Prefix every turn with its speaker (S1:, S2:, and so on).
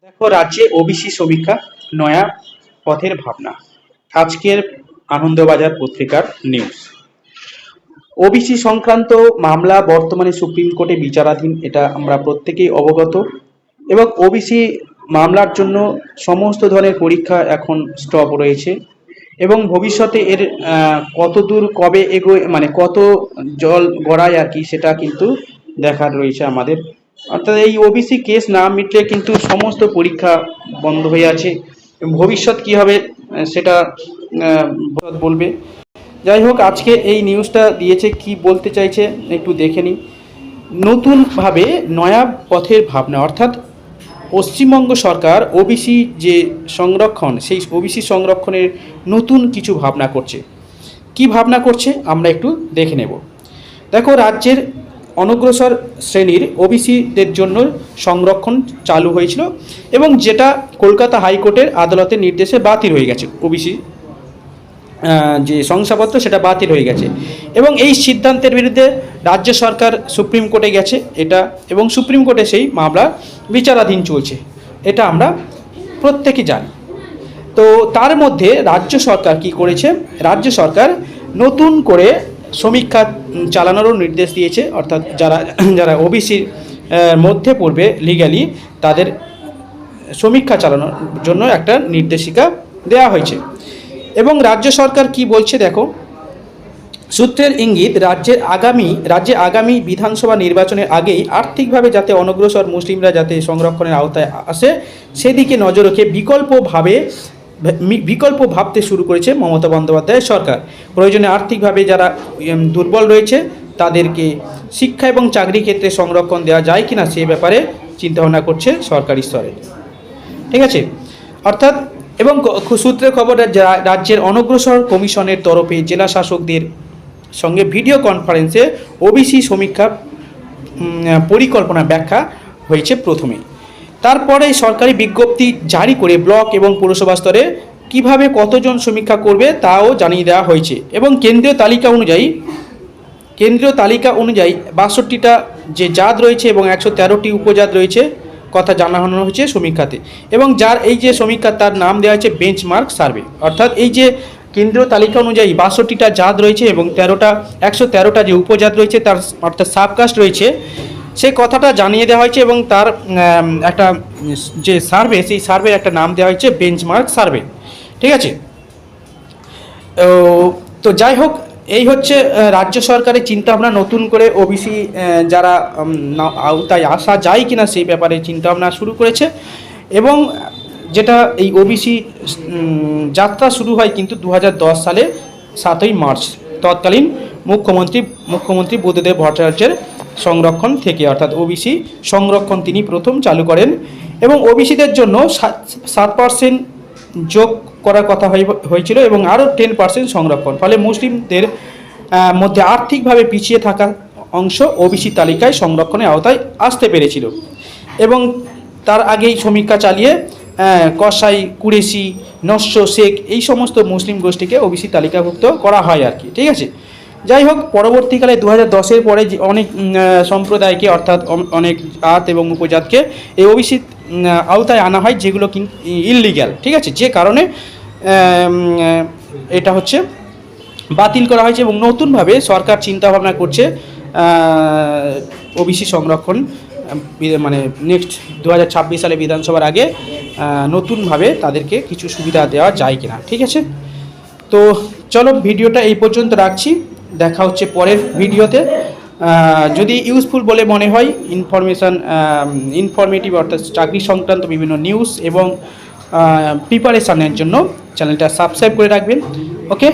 S1: দেখো, রাজ্যে ওবিসি সমীক্ষা, নয়া পথের ভাবনা। আজকের আনন্দবাজার পত্রিকার নিউজ। ওবিসি সংক্রান্ত মামলা বর্তমানে সুপ্রিম কোর্টে বিচারাধীন, এটা আমরা প্রত্যেকেই অবগত। এবং ওবিসি মামলার জন্য সমস্ত ধরনের পরীক্ষা এখন স্টপ রয়েছে এবং ভবিষ্যতে এর কতদূর কবে এগোয়, মানে কত জল গড়ায় আর কি, সেটা কিন্তু দেখার রয়েছে আমাদের। অর্থাৎ এই ওবিসি কেস না মিটলে কিন্তু সমস্ত পরীক্ষা বন্ধ হয়ে আছে। ভবিষ্যৎ কি হবে সেটা বলবে। যাই হোক, আজকে এই নিউজটা দিয়েছে, কি বলতে চাইছে একটু দেখে নিই। নতুনভাবে নয়া পথের ভাবনা, অর্থাৎ পশ্চিমবঙ্গ সরকার ওবিসি যে সংরক্ষণ, সেই ওবিসি সংরক্ষণের নতুন কিছু ভাবনা করছে। কি ভাবনা করছে আমরা একটু দেখে নেব। দেখো, রাজ্যের অনগ্রসর শ্রেণীর ওবিসিদের জন্য সংরক্ষণ চালু হয়েছিল এবং যেটা কলকাতা হাইকোর্টের আদালতের নির্দেশে বাতিল হয়ে গেছে। ওবিসি যে শংসাপত্র সেটা বাতিল হয়ে গেছে এবং এই সিদ্ধান্তের বিরুদ্ধে রাজ্য সরকার সুপ্রিম কোর্টে গেছে এটা, এবং সুপ্রিম কোর্টে সেই মামলা বিচারাধীন চলছে, এটা আমরা প্রত্যেকে জানি। তো তার মধ্যে রাজ্য সরকার কি করেছে, রাজ্য সরকার নতুন করে সমীক্ষা চালানোরও নির্দেশ দিয়েছে। অর্থাৎ যারা যারা ওবিসির মধ্যে পড়বে লিগ্যালি, তাদের সমীক্ষা চালানোর জন্য একটা নির্দেশিকা দেওয়া হয়েছে। এবং রাজ্য সরকার কি বলছে দেখো, সূত্রের ইঙ্গিত, রাজ্যে আগামী বিধানসভা নির্বাচনের আগেই আর্থিকভাবে যাতে অনগ্রসর মুসলিমরা যাতে সংরক্ষণের আওতায় আসে, সেদিকে নজর রেখে বিকল্প ভাবতে শুরু করেছে মমতা বন্দ্যোপাধ্যায়ের সরকার। প্রয়োজনে আর্থিকভাবে যারা দুর্বল রয়েছে তাদেরকে শিক্ষা এবং চাকরি ক্ষেত্রে সংরক্ষণ দেওয়া যায় কিনা সে ব্যাপারে চিন্তাভাবনা করছে সরকারি স্তরে। ঠিক আছে, অর্থাৎ এবং সূত্রের খবর, রাজ্যের অনগ্রসর কমিশনের তরফে জেলা শাসকদের সঙ্গে ভিডিও কনফারেন্সে ওবিসি সমীক্ষা পরিকল্পনা ব্যাখ্যা হয়েছে প্রথমে। তারপরে সরকারি বিজ্ঞপ্তি জারি করে ব্লক এবং পৌরসভা স্তরে কীভাবে কতজন সমীক্ষা করবে তাও জানিয়ে দেওয়া হয়েছে। এবং কেন্দ্রীয় তালিকা অনুযায়ী 62টা যে জাত রয়েছে এবং 113টি উপজাত রয়েছে কথা জানানো হয়েছে সমীক্ষাতে। এবং যার এই যে সমীক্ষা, তার নাম দেওয়া হয়েছে বেঞ্চমার্ক সার্ভে। অর্থাৎ এই যে কেন্দ্রীয় তালিকা অনুযায়ী 62টা জাত রয়েছে এবং 113টা যে উপজাত রয়েছে, তার অর্থাৎ সাবকাস্ট রয়েছে, সেই কথাটা জানিয়ে দেওয়া হয়েছে। এবং তার একটা যে সার্ভে, সেই সার্ভের একটা নাম দেওয়া হয়েছে বেঞ্চমার্ক সার্ভে। ঠিক আছে, তো যাই হোক, এই হচ্ছে রাজ্য সরকারের চিন্তাভাবনা। নতুন করে ওবিসি যারা আওতায় আসা যায় কিনা সেই ব্যাপারে চিন্তাভাবনা শুরু করেছে। এবং যেটা এই ওবিসি যাত্রা শুরু হয় কিন্তু 2010 সালে 7ই মার্চ তৎকালীন মুখ্যমন্ত্রী বুদ্ধদেব ভট্টাচার্যের সংরক্ষণ থেকে, অর্থাৎ ওবিসি সংরক্ষণ তিনি প্রথম চালু করেন। এবং ওবিসিদের জন্য 7% যোগ করার কথা হয়েছিল এবং আরও 10% সংরক্ষণ। ফলে মুসলিমদের মধ্যে আর্থিকভাবে পিছিয়ে থাকা অংশ ওবিসি তালিকায় সংরক্ষণের আওতায় আসতে পেরেছিল। এবং তার আগেই সমীক্ষা চালিয়ে কসাই, কুরেশি, নস্য, শেখ এই সমস্ত মুসলিম গোষ্ঠীকে ওবিসি তালিকাভুক্ত করা হয় আর কি। ঠিক আছে, যাই হোক, পরবর্তীকালে 2010-এর পরে যে অনেক সম্প্রদায়কে, অর্থাৎ অনেক জাত এবং উপজাতকে এই ওবিসি আওতায় আনা হয়, যেগুলো কিন্তু ইললিগ্যাল। ঠিক আছে, যে কারণে এটা হচ্ছে বাতিল করা হয়েছে। এবং নতুনভাবে সরকার চিন্তাভাবনা করছে ওবিসি সংরক্ষণ, মানে নেক্সট 2026 সালে বিধানসভার আগে নতুনভাবে তাদেরকে কিছু সুবিধা দেওয়া যায় কিনা। ঠিক আছে, তো চলো ভিডিওটা এই পর্যন্ত রাখছি, দেখা হচ্ছে পরের ভিডিওতে। যদি ইউজফুল বলে মনে হয়, ইনফরমেটিভ অর্থাৎ চাকরি সংক্রান্ত বিভিন্ন নিউজ এবং প্রিপারেশানের জন্য চ্যানেলটা সাবস্ক্রাইব করে রাখবেন। ওকে।